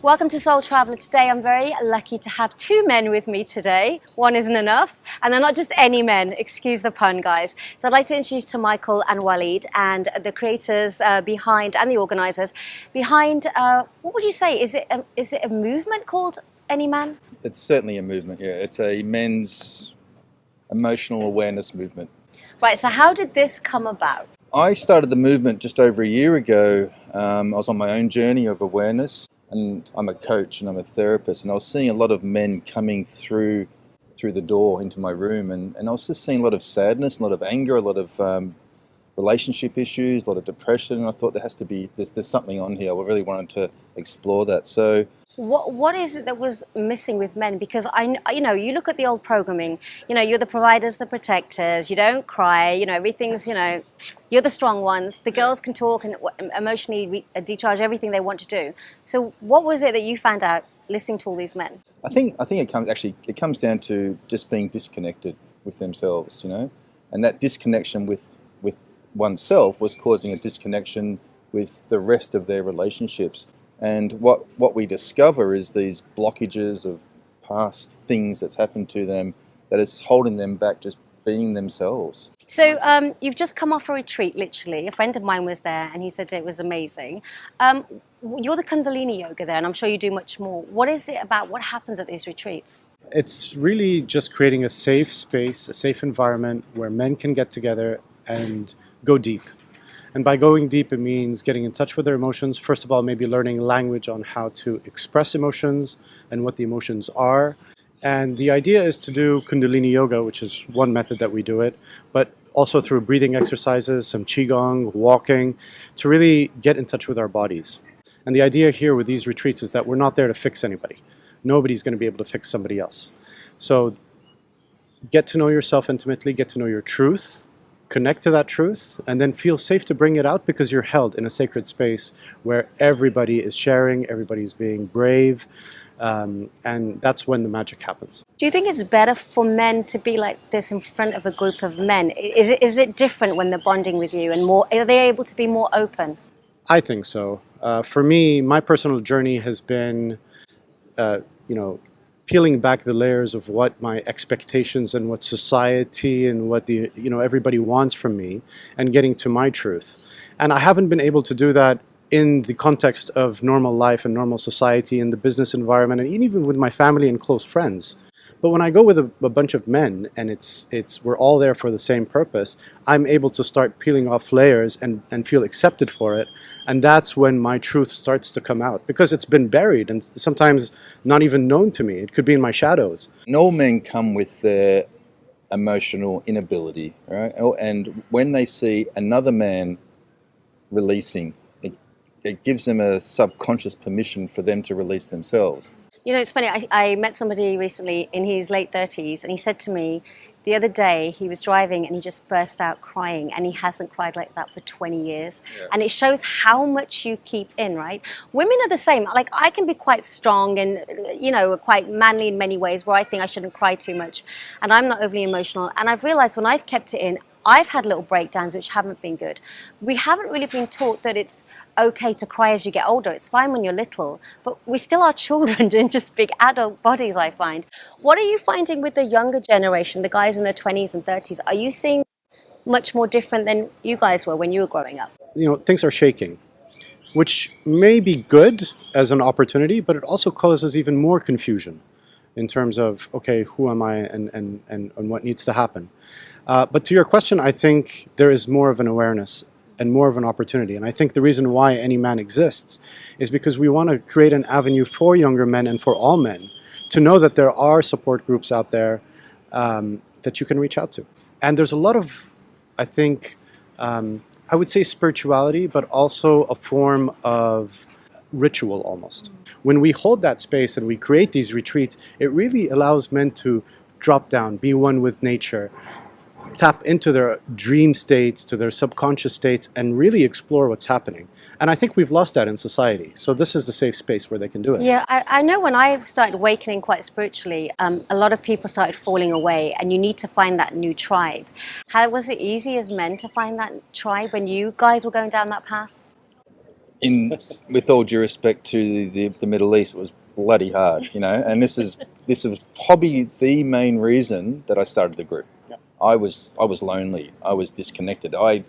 Welcome to Soul Traveller. Today I'm very lucky to have two men with me today. One isn't enough, and they're not just any men, excuse the pun guys. So I'd like to introduce to Michael and Waleed and the creators behind, and the organisers behind, what would you say, is it a movement called Anyman? It's certainly a movement, yeah. It's a men's emotional awareness movement. Right, so how did this come about? I started the movement just over a year ago. I was on my own journey of awareness, and I'm a coach and I'm a therapist, and I was seeing a lot of men coming through the door into my room, and I was just seeing a lot of sadness, a lot of anger, a lot of relationship issues, a lot of depression, and I thought there's something on here. I really wanted to explore that. So what is it that was missing with men? Because you look at the old programming, you're the providers, the protectors, you don't cry, everything's, you're the strong ones. The girls can talk and emotionally decharge everything they want to do. So what was it that you found out listening to all these men? I think it comes down to just being disconnected with themselves, and that disconnection with oneself was causing a disconnection with the rest of their relationships. And what we discover is these blockages of past things that's happened to them that is holding them back just being themselves. So you've just come off a retreat, literally. A friend of mine was there and he said it was amazing. You're the Kundalini yoga there, and I'm sure you do much more. What is it about? What happens at these retreats? It's really just creating a safe space, a safe environment where men can get together and go deep. And by going deep, it means getting in touch with their emotions. First of all, maybe learning language on how to express emotions and what the emotions are. And the idea is to do Kundalini yoga, which is one method that we do it, but also through breathing exercises, some qigong, walking, to really get in touch with our bodies. And the idea here with these retreats is that we're not there to fix anybody. Nobody's going to be able to fix somebody else. So get to know yourself intimately, get to know your truth, connect to that truth, and then feel safe to bring it out because you're held in a sacred space where everybody is sharing, everybody's being brave, and that's when the magic happens. Do you think it's better for men to be like this in front of a group of men? Is it different when they're bonding with you, and are they able to be more open? I think so. For me, my personal journey has been, peeling back the layers of what my expectations and what society and what everybody wants from me, and getting to my truth. And I haven't been able to do that in the context of normal life and normal society and the business environment, and even with my family and close friends. But when I go with a bunch of men and we're all there for the same purpose, I'm able to start peeling off layers and feel accepted for it. And that's when my truth starts to come out, because it's been buried and sometimes not even known to me. It could be in my shadows. And all men come with their emotional inability, right? And when they see another man releasing, it gives them a subconscious permission for them to release themselves. It's funny, I met somebody recently in his late 30s, and he said to me the other day, he was driving and he just burst out crying, and he hasn't cried like that for 20 years. Yeah. And it shows how much you keep in, right? Women are the same. Like, I can be quite strong and, quite manly in many ways, where I think I shouldn't cry too much. And I'm not overly emotional. And I've realized when I've kept it in, I've had little breakdowns which haven't been good. We haven't really been taught that it's okay to cry as you get older. It's fine when you're little, but we still are children in just big adult bodies, I find. What are you finding with the younger generation, the guys in their 20s and 30s? Are you seeing much more different than you guys were when you were growing up? Things are shaking, which may be good as an opportunity, but it also causes even more confusion in terms of, okay, who am I and what needs to happen? But to your question, I think there is more of an awareness and more of an opportunity. And I think the reason why Anyman exists is because we want to create an avenue for younger men and for all men to know that there are support groups out there that you can reach out to. And there's a lot of, I think, I would say spirituality, but also a form of ritual almost. When we hold that space and we create these retreats, it really allows men to drop down, be one with nature, tap into their dream states, to their subconscious states, and really explore what's happening. And I think we've lost that in society. So this is the safe space where they can do it. Yeah, I know when I started awakening quite spiritually, a lot of people started falling away, and you need to find that new tribe. How was it easy as men to find that tribe when you guys were going down that path? with all due respect to the Middle East, it was bloody hard, and this is probably the main reason that I started the group. Yeah. I was lonely. I was disconnected. I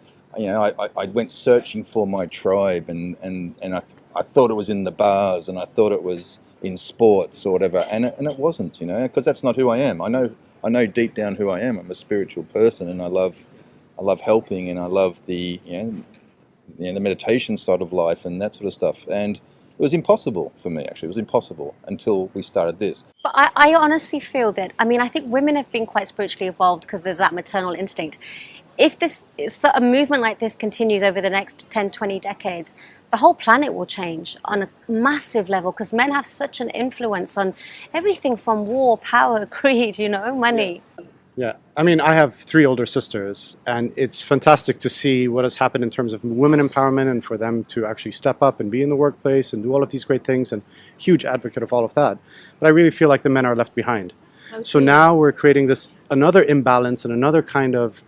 went searching for my tribe, and I thought it was in the bars, and I thought it was in sports or whatever, and it wasn't, because that's not who I am. I know deep down who I am. I'm a spiritual person, and I love helping, and I love the meditation side of life and that sort of stuff. And it was impossible for me, actually. It was impossible until we started this. But I honestly feel that, I think women have been quite spiritually evolved because there's that maternal instinct. If a movement like this continues over the next 10, 20 decades, the whole planet will change on a massive level because men have such an influence on everything from war, power, greed, money. Yeah, I have 3 older sisters, and it's fantastic to see what has happened in terms of women empowerment and for them to actually step up and be in the workplace and do all of these great things, and huge advocate of all of that. But I really feel like the men are left behind. So now we're creating another imbalance and another kind of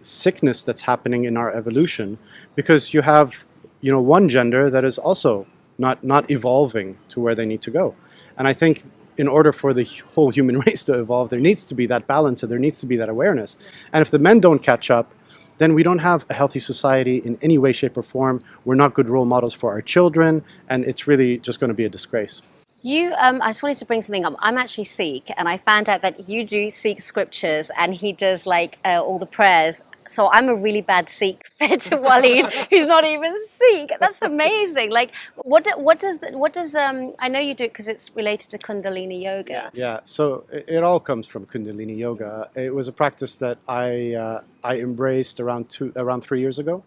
sickness that's happening in our evolution, because you have one gender that is also not evolving to where they need to go. And I think in order for the whole human race to evolve, there needs to be that balance and there needs to be that awareness. And if the men don't catch up, then we don't have a healthy society in any way, shape, or form. We're not good role models for our children, and it's really just going to be a disgrace. I just wanted to bring something up. I'm actually Sikh, and I found out that you do Sikh scriptures, and he does all the prayers. So I'm a really bad Sikh compared to Waleed, who's not even Sikh. That's amazing. What does I know you do it because it's related to Kundalini yoga. Yeah. So it all comes from Kundalini yoga. It was a practice that I embraced around 3 years ago,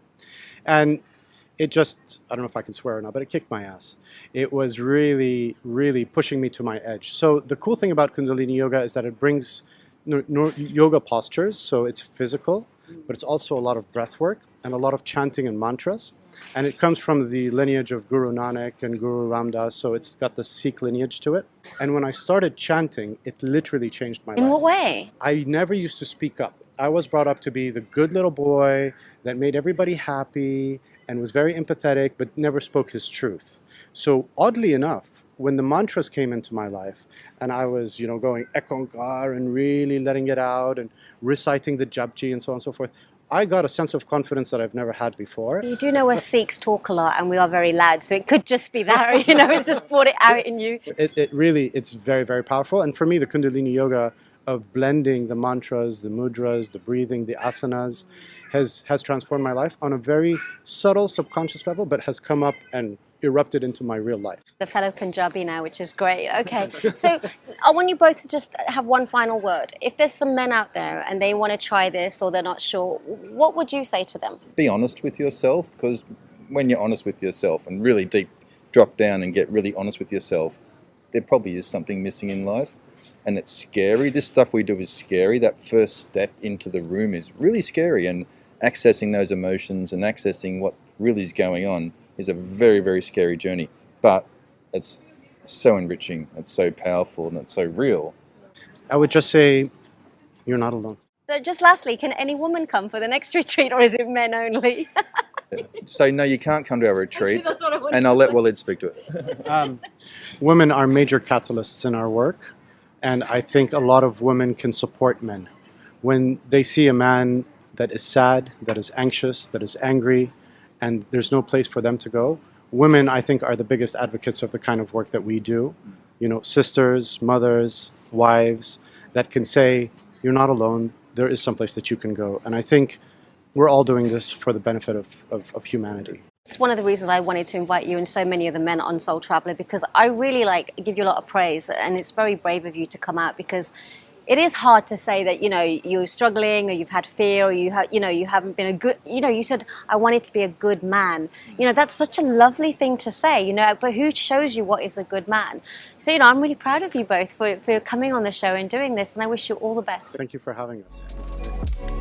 and it just, I don't know if I can swear or not, but it kicked my ass. It was really, really pushing me to my edge. So the cool thing about Kundalini yoga is that it brings yoga postures, so it's physical, but it's also a lot of breath work and a lot of chanting and mantras. And it comes from the lineage of Guru Nanak and Guru Ramdas, so it's got the Sikh lineage to it. And when I started chanting, it literally changed my life. In what way? I never used to speak up. I was brought up to be the good little boy that made everybody happy and was very empathetic, but never spoke his truth. So oddly enough, when the mantras came into my life, and I was, going ekonkar and really letting it out and reciting the japji and so on and so forth, I got a sense of confidence that I've never had before. You do know us Sikhs talk a lot, and we are very loud, so it could just be that, it's just brought it out in you. It's very, very powerful. And for me, the Kundalini yoga of blending the mantras, the mudras, the breathing, the asanas has transformed my life on a very subtle subconscious level, but has come up and erupted into my real life. The fellow Punjabi now, which is great. Okay, so I want you both to just have one final word. If there's some men out there and they want to try this or they're not sure, what would you say to them? Be honest with yourself, because when you're honest with yourself and really deep drop down and get really honest with yourself, there probably is something missing in life. And it's scary. This stuff we do is scary. That first step into the room is really scary, and accessing those emotions and accessing what really is going on is a very, very scary journey. But it's so enriching, it's so powerful, and it's so real. I would just say, you're not alone. So just lastly, can any woman come for the next retreat, or is it men only? So no, you can't come to our retreats, and I'll let Waleed speak to it. Women are major catalysts in our work. And I think a lot of women can support men. When they see a man that is sad, that is anxious, that is angry, and there's no place for them to go, women, I think, are the biggest advocates of the kind of work that we do. Sisters, mothers, wives, that can say, you're not alone, there is someplace that you can go. And I think we're all doing this for the benefit of humanity. It's one of the reasons I wanted to invite you and so many of the men on Soul Traveller, because I really give you a lot of praise, and it's very brave of you to come out, because it is hard to say that you're struggling, or you've had fear, or you haven't been a good, you said I wanted to be a good man. That's such a lovely thing to say, but who shows you what is a good man? So I'm really proud of you both for coming on the show and doing this, and I wish you all the best. Thank you for having us. That's great.